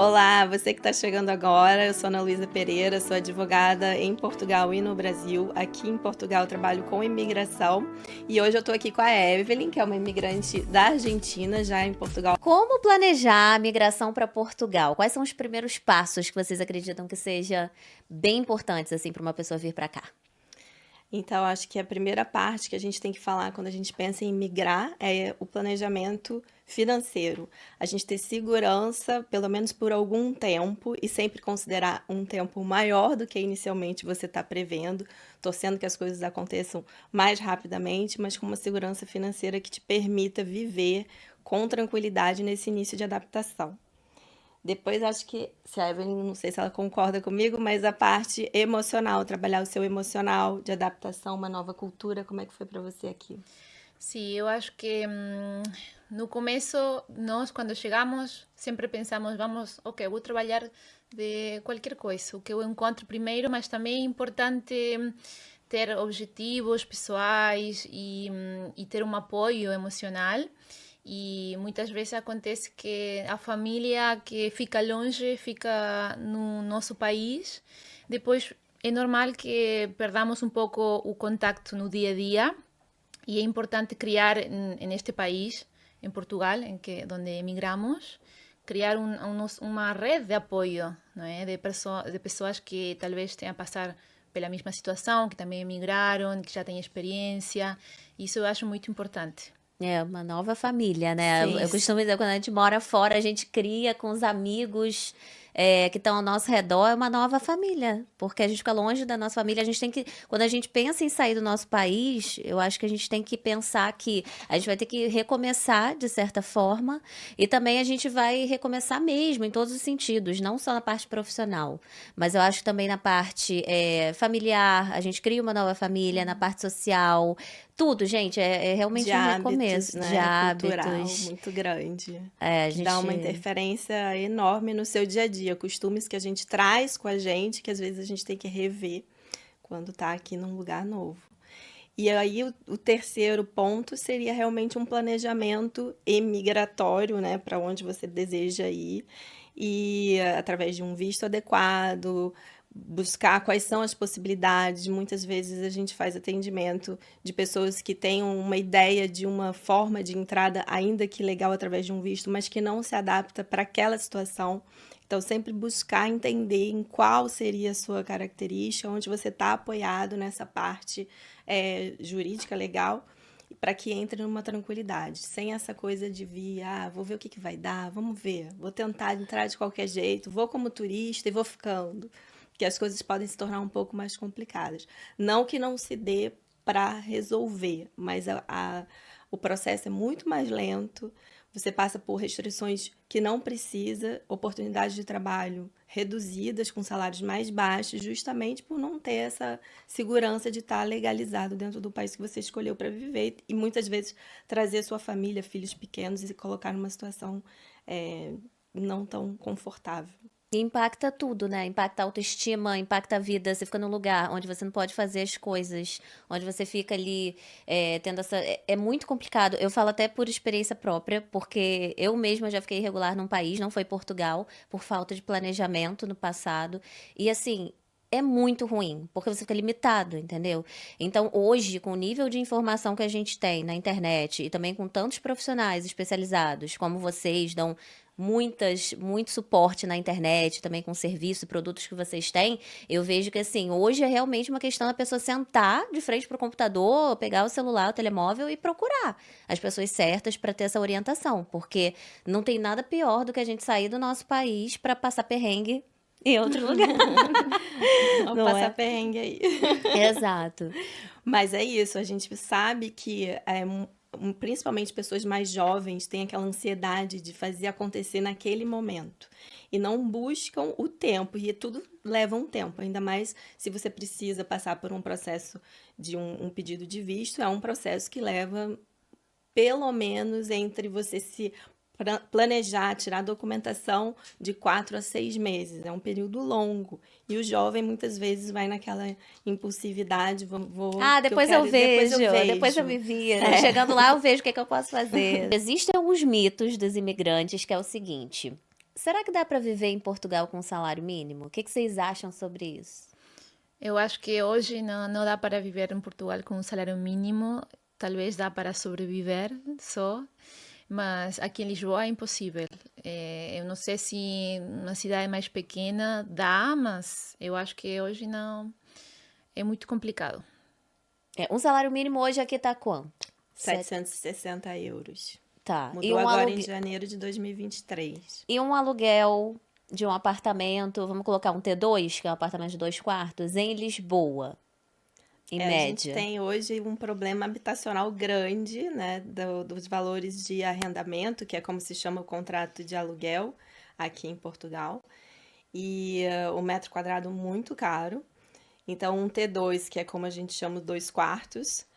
Olá, você que está chegando agora, eu sou Ana Luísa Pereira, sou advogada em Portugal e no Brasil. Aqui em Portugal eu trabalho com imigração e hoje eu estou aqui com a Evelyn, que é uma imigrante da Argentina, já em Portugal. Como planejar a migração para Portugal? Quais são os primeiros passos que vocês acreditam que seja bem importantes assim para uma pessoa vir para cá? Então, acho que a primeira parte que a gente tem que falar quando a gente pensa em migrar é o planejamento financeiro. A gente ter segurança, pelo menos por algum tempo, e sempre considerar um tempo maior do que inicialmente você está prevendo, torcendo que as coisas aconteçam mais rapidamente, mas com uma segurança financeira que te permita viver com tranquilidade nesse início de adaptação. Depois, acho que, se a Evelyn, não sei se ela concorda comigo, mas a parte emocional, trabalhar o seu emocional de adaptação, uma nova cultura, como é que foi para você aqui? Sim, eu acho que no começo, nós quando chegamos, sempre pensamos, vamos, ok, vou trabalhar de qualquer coisa, o que eu encontro primeiro, mas também é importante ter objetivos pessoais e ter um apoio emocional. E muitas vezes acontece que a família que fica longe, fica no nosso país. Depois é normal que perdamos um pouco o contacto no dia a dia. E é importante criar neste país, em Portugal, onde emigramos, criar uma rede de apoio, não é? De pessoas que talvez tenham a passar pela mesma situação, que também emigraram, que já têm experiência. Isso eu acho muito importante. É uma nova família, né? Sim, Eu costumo dizer, quando a gente mora fora, a gente cria com os amigos que estão ao nosso redor, é uma nova família. Porque a gente fica longe da nossa família, a gente tem que, quando a gente pensa em sair do nosso país, eu acho que a gente tem que pensar que a gente vai ter que recomeçar de certa forma, e também a gente vai recomeçar mesmo, em todos os sentidos, não só na parte profissional, mas eu acho que também na parte familiar, a gente cria uma nova família, na parte social, tudo, gente, é de realmente um hábitos, recomeço de né, cultural hábitos. muito grande, É, a que dá uma gente. interferência enorme no seu dia a dia, costumes que a gente traz com a gente, que às vezes a gente tem que rever quando está aqui num lugar novo. E aí o terceiro ponto seria realmente um planejamento imigratório, né, para onde você deseja ir, e através de um visto adequado, buscar quais são as possibilidades. Muitas vezes a gente faz atendimento de pessoas que têm uma ideia de uma forma de entrada, ainda que legal, através de um visto, mas que não se adapta para aquela situação. Então, sempre buscar entender em qual seria a sua característica, onde você está apoiado nessa parte jurídica, legal, para que entre numa tranquilidade, sem essa coisa de vir, vou ver o que vai dar, vamos ver, vou tentar entrar de qualquer jeito, vou como turista e vou ficando, que as coisas podem se tornar um pouco mais complicadas. Não que não se dê para resolver, mas o processo é muito mais lento, você passa por restrições que não precisa, oportunidades de trabalho reduzidas, com salários mais baixos, justamente por não ter essa segurança de estar legalizado dentro do país que você escolheu para viver e muitas vezes trazer sua família, filhos pequenos e colocar numa situação não tão confortável. E impacta tudo, né? Impacta a autoestima, impacta a vida. Você fica num lugar onde você não pode fazer as coisas, onde você fica ali tendo essa. É muito complicado. Eu falo até por experiência própria, porque eu mesma já fiquei irregular num país, não foi Portugal, por falta de planejamento no passado. E assim. É muito ruim, porque você fica limitado, entendeu? Então, hoje, com o nível de informação que a gente tem na internet e também com tantos profissionais especializados como vocês, dão muito suporte na internet, também com serviços e produtos que vocês têm, eu vejo que, assim, hoje é realmente uma questão da pessoa sentar de frente para o computador, pegar o celular, o telemóvel e procurar as pessoas certas para ter essa orientação, porque não tem nada pior do que a gente sair do nosso país para passar perrengue em outro lugar, Vamos não passar é? perrengue aí. Exato. Mas é isso, a gente sabe que principalmente pessoas mais jovens têm aquela ansiedade de fazer acontecer naquele momento e não buscam o tempo, e tudo leva um tempo, ainda mais se você precisa passar por um processo de um pedido de visto, é um processo que leva pelo menos entre você se planejar, tirar documentação de 4 a 6 meses. É um período longo. E o jovem muitas vezes vai naquela impulsividade, vou, Ah, que eu depois eu quero, vejo, depois eu vejo. me viro. Chegando lá, eu vejo o que é que eu posso fazer. Existem alguns mitos dos imigrantes que é o seguinte: Será que dá para viver em Portugal com um salário mínimo? O que vocês acham sobre isso? Eu acho que hoje não dá para viver em Portugal com um salário mínimo. Talvez dá para sobreviver só, mas aqui em Lisboa é impossível. Eu não sei se numa cidade mais pequena dá, mas eu acho que hoje não é muito complicado. Um salário mínimo hoje aqui tá quanto? 760 euros. Tá. Mudou agora em janeiro de 2023. E um aluguel de um apartamento, vamos colocar um T2, que é um apartamento de 2 quartos, em Lisboa, em A gente média. tem hoje um problema habitacional grande, né, dos valores de arrendamento, que é como se chama o contrato de aluguel aqui em Portugal, e o metro quadrado muito caro. Então, um T2, que é como a gente chama 2 quartos,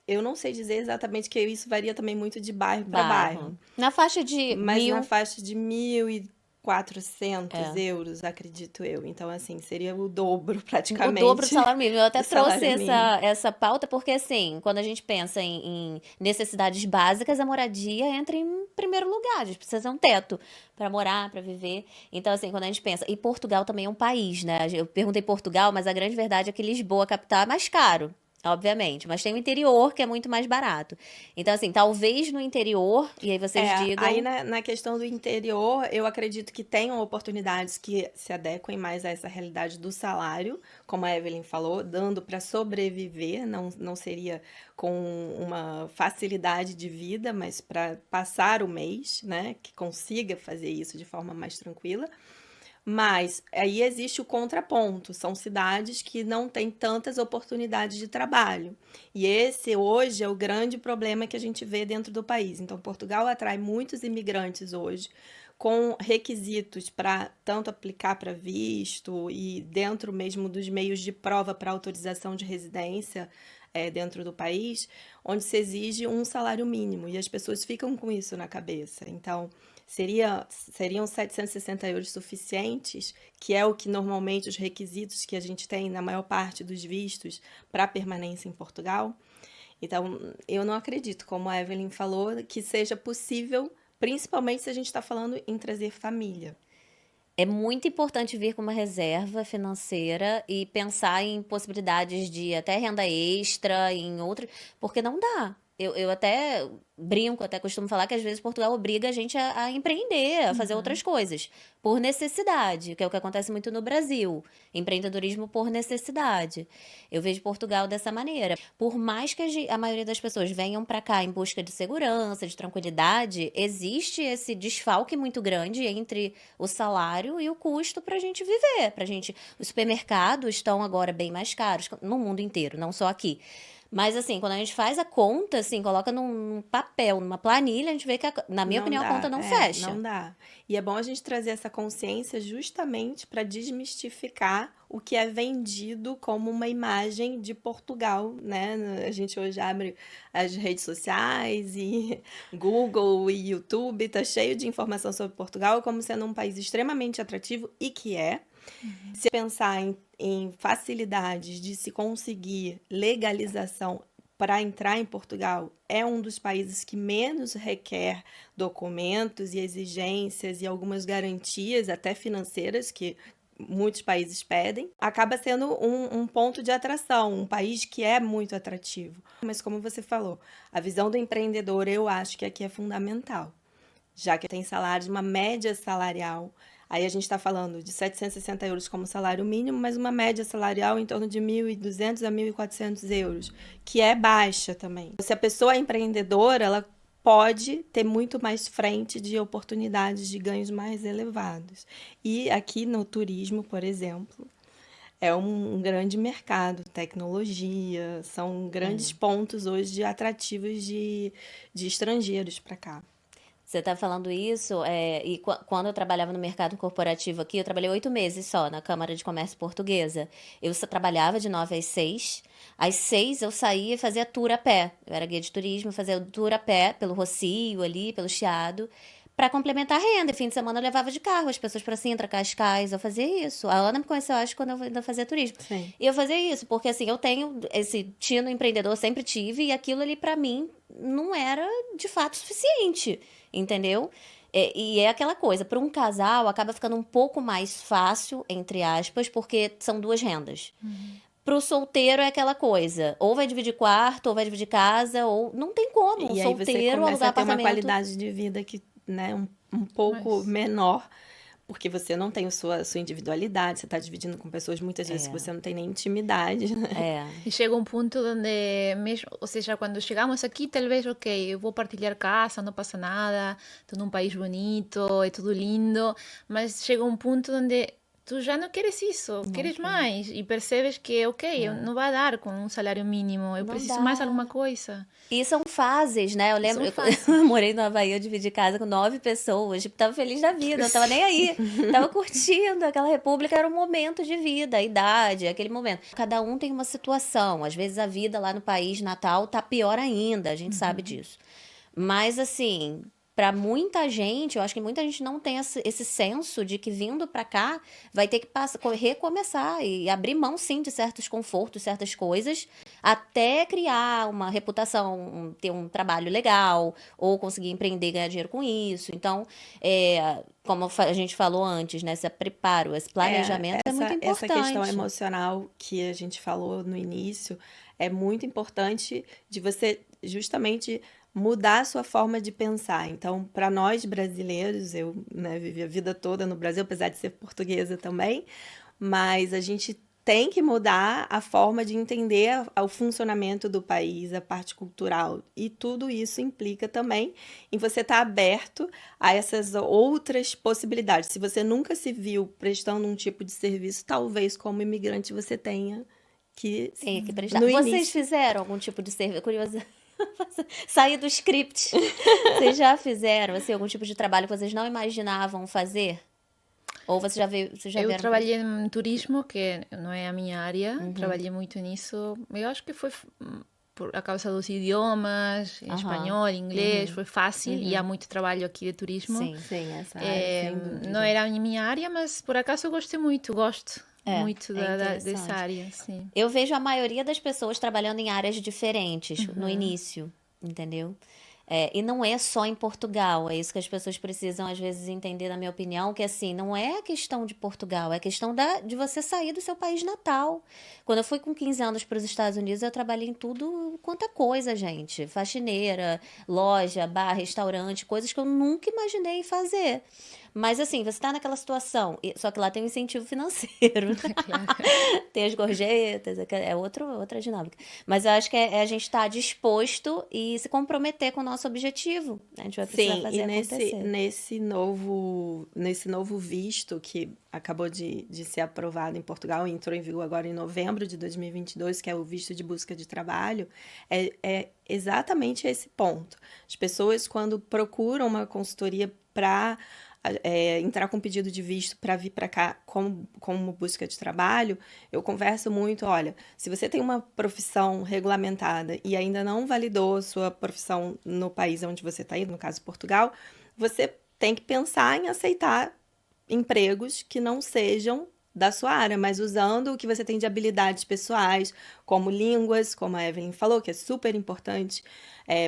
eu não sei dizer exatamente, que isso varia também muito de bairro para bairro. Na faixa de Mas 1.000. na faixa de 1.400 euros, acredito eu. Então, assim, seria o dobro praticamente. O dobro do salário mínimo. Eu até do trouxe salário mínimo. essa pauta porque, assim, quando a gente pensa em necessidades básicas, a moradia entra em primeiro lugar. A gente precisa ter um teto para morar, para viver. Então, assim, quando a gente pensa... E Portugal também é um país, né? Eu perguntei Portugal, mas a grande verdade é que Lisboa, a capital, é mais caro. Obviamente, mas tem o interior que é muito mais barato. Então, assim, talvez no interior, e aí vocês digam... Aí na questão do interior, eu acredito que tenham oportunidades que se adequem mais a essa realidade do salário, como a Evelyn falou, dando para sobreviver, não seria com uma facilidade de vida, mas para passar o mês, né, que consiga fazer isso de forma mais tranquila. Mas aí existe o contraponto, são cidades que não têm tantas oportunidades de trabalho. E esse hoje é o grande problema que a gente vê dentro do país. Então, Portugal atrai muitos imigrantes hoje, com requisitos para tanto aplicar para visto e dentro mesmo dos meios de prova para autorização de residência dentro do país, onde se exige um salário mínimo. E as pessoas ficam com isso na cabeça. Então, seriam 760 euros suficientes, que é o que normalmente os requisitos que a gente tem na maior parte dos vistos para permanência em Portugal. Então, eu não acredito, como a Evelyn falou, que seja possível, principalmente se a gente está falando em trazer família. É muito importante vir com uma reserva financeira e pensar em possibilidades de até renda extra, em outro, porque não dá. Eu até brinco, até costumo falar que às vezes Portugal obriga a gente a empreender, a fazer outras coisas, por necessidade, que é o que acontece muito no Brasil. Empreendedorismo por necessidade. Eu vejo Portugal dessa maneira. Por mais que a maioria das pessoas venham para cá em busca de segurança, de tranquilidade, existe esse desfalque muito grande entre o salário e o custo para a gente viver. Os supermercados estão agora bem mais caros, no mundo inteiro, não só aqui. Mas, assim, quando a gente faz a conta, assim, coloca num papel, numa planilha, a gente vê que, na minha opinião, a conta não fecha. Não dá. E é bom a gente trazer essa consciência justamente para desmistificar o que é vendido como uma imagem de Portugal, né? A gente hoje abre as redes sociais e Google e YouTube, tá cheio de informação sobre Portugal como sendo um país extremamente atrativo, e que é. Se pensar em facilidades de se conseguir legalização para entrar em Portugal, é um dos países que menos requer documentos e exigências e algumas garantias, até financeiras, que muitos países pedem, acaba sendo um ponto de atração, um país que é muito atrativo. Mas como você falou, a visão do empreendedor eu acho que aqui é fundamental, já que tem salários, uma média salarial. Aí a gente está falando de 760 euros como salário mínimo, mas uma média salarial em torno de 1.200 a 1.400 euros, que é baixa também. Se a pessoa é empreendedora, ela pode ter muito mais frente de oportunidades de ganhos mais elevados. E aqui no turismo, por exemplo, é um grande mercado, tecnologia, são grandes pontos hoje atrativos de estrangeiros para cá. Você está falando isso, e quando eu trabalhava no mercado corporativo aqui, eu trabalhei 8 meses só na Câmara de Comércio Portuguesa. Eu trabalhava de 9 às 6. Às 6 eu saía e fazia tour a pé. Eu era guia de turismo, fazia tour a pé pelo Rocio ali, pelo Chiado, para complementar a renda. E fim de semana eu levava de carro as pessoas para Sintra, Cascais, eu fazia isso. A Ana me conheceu, acho, quando eu ainda fazia turismo. Sim. E eu fazia isso, porque assim, eu tenho esse tino empreendedor, sempre tive, e aquilo ali para mim não era de fato suficiente, entendeu? E é aquela coisa, para um casal acaba ficando um pouco mais fácil, entre aspas, porque são duas rendas. Pro solteiro é aquela coisa, ou vai dividir quarto, ou vai dividir casa, ou não tem como. Um E aí você solteiro começa alugar a ter uma apartamento. qualidade de vida que, né, um pouco Mas menor, porque você não tem a sua individualidade, você está dividindo com pessoas muitas vezes que você não tem nem intimidade, né? e chega um ponto onde, mesmo, ou seja, quando chegamos aqui, talvez, ok, eu vou partilhar casa, não passa nada, estou num país bonito, é tudo lindo, mas chega um ponto onde tu já não queres isso, queres mais, e percebes que, ok, não vai dar com um salário mínimo, eu Não preciso mais dá. alguma coisa. E são fases, né? Eu lembro, São fases. eu morei no Havaí, eu dividi casa com 9 pessoas, tipo, tava feliz da vida, não tava nem aí, tava curtindo aquela república, era um momento de vida, a idade, aquele momento. Cada um tem uma situação, às vezes a vida lá no país natal tá pior ainda, a gente sabe disso. Mas assim, pra muita gente, eu acho que muita gente não tem esse senso de que vindo pra cá vai ter que recomeçar e abrir mão sim de certos confortos, certas coisas, até criar uma reputação, ter um trabalho legal, ou conseguir empreender e ganhar dinheiro com isso. Então, como a gente falou antes, né? Esse preparo, esse planejamento é muito Essa questão importante. emocional que a gente falou no início é muito importante de você justamente mudar a sua forma de pensar. Então, para nós brasileiros, eu, né, vivi a vida toda no Brasil, apesar de ser portuguesa também, mas a gente tem que mudar a forma de entender o funcionamento do país, a parte cultural. E tudo isso implica também em você estar aberto a essas outras possibilidades. Se você nunca se viu prestando um tipo de serviço, talvez como imigrante você tenha que, Tem que prestar. no Vocês início, fizeram algum tipo de serviço? Curioso. Sair do script. Vocês já fizeram assim, algum tipo de trabalho que vocês não imaginavam fazer? Ou vocês já Eu vieram trabalhei em turismo, que não é a minha área, trabalhei muito nisso. Eu acho que foi por a causa dos idiomas, em espanhol, inglês, foi fácil e há muito trabalho aqui de turismo. Sim. sim, essa área, sem dúvida. Não era a minha área, mas por acaso eu gostei muito, gosto muito interessante. dessa área, sim. Eu vejo a maioria das pessoas trabalhando em áreas diferentes no início, entendeu? E não é só em Portugal, é isso que as pessoas precisam às vezes entender, na minha opinião, que assim, não é a questão de Portugal, é a questão de você sair do seu país natal. Quando eu fui com 15 anos para os Estados Unidos, eu trabalhei em tudo quanto é coisa, gente. Faxineira, loja, bar, restaurante, coisas que eu nunca imaginei fazer. Mas assim, você tá naquela situação, só que lá tem um incentivo financeiro. Tem as gorjetas, é outra dinâmica. Mas eu acho que é a gente estar disposto e se comprometer com o nosso objetivo. A gente vai precisar Sim, fazer e acontecer. nesse novo visto que acabou de ser aprovado em Portugal e entrou em vigor agora em novembro de 2022, que é o visto de busca de trabalho, é exatamente esse ponto. As pessoas, quando procuram uma consultoria para entrar com pedido de visto para vir para cá como busca de trabalho, eu converso muito, olha, se você tem uma profissão regulamentada e ainda não validou sua profissão no país onde você está indo, no caso Portugal, você tem que pensar em aceitar empregos que não sejam da sua área, mas usando o que você tem de habilidades pessoais, como línguas, como a Evelyn falou, que é super importante,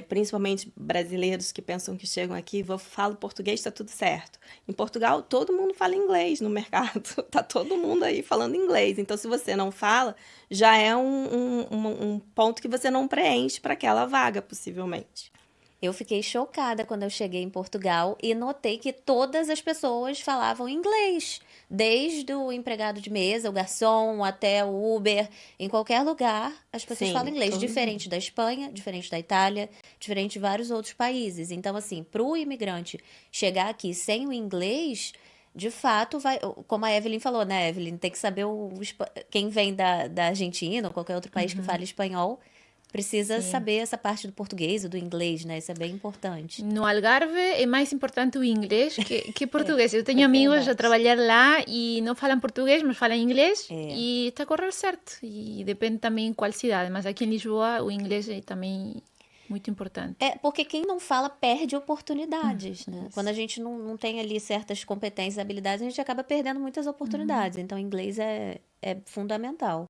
principalmente brasileiros que pensam que chegam aqui, falo português, tá tudo certo. Em Portugal, todo mundo fala inglês no mercado, tá todo mundo aí falando inglês. Então, se você não fala, já é um ponto que você não preenche para aquela vaga, possivelmente. Eu fiquei chocada quando eu cheguei em Portugal e notei que todas as pessoas falavam inglês. Desde o empregado de mesa, o garçom, até o Uber, em qualquer lugar, as pessoas Sim, falam inglês. todo Diferente da Espanha, diferente da Itália, diferente de vários outros países. Então, assim, para o imigrante chegar aqui sem o inglês, de fato, vai, como a Evelyn falou, né, Evelyn? Tem que saber quem vem da Argentina ou qualquer outro país que fale espanhol. Precisa saber essa parte do português ou do inglês, né? Isso é bem importante. No Algarve é mais importante o inglês que português. Eu tenho amigos a trabalhar lá e não falam português, mas falam inglês e está a correr certo. E depende também qual cidade, mas aqui em Lisboa o inglês é também muito importante. Porque quem não fala perde oportunidades, né? Quando a gente não tem ali certas competências e habilidades, a gente acaba perdendo muitas oportunidades. Então, o inglês é fundamental.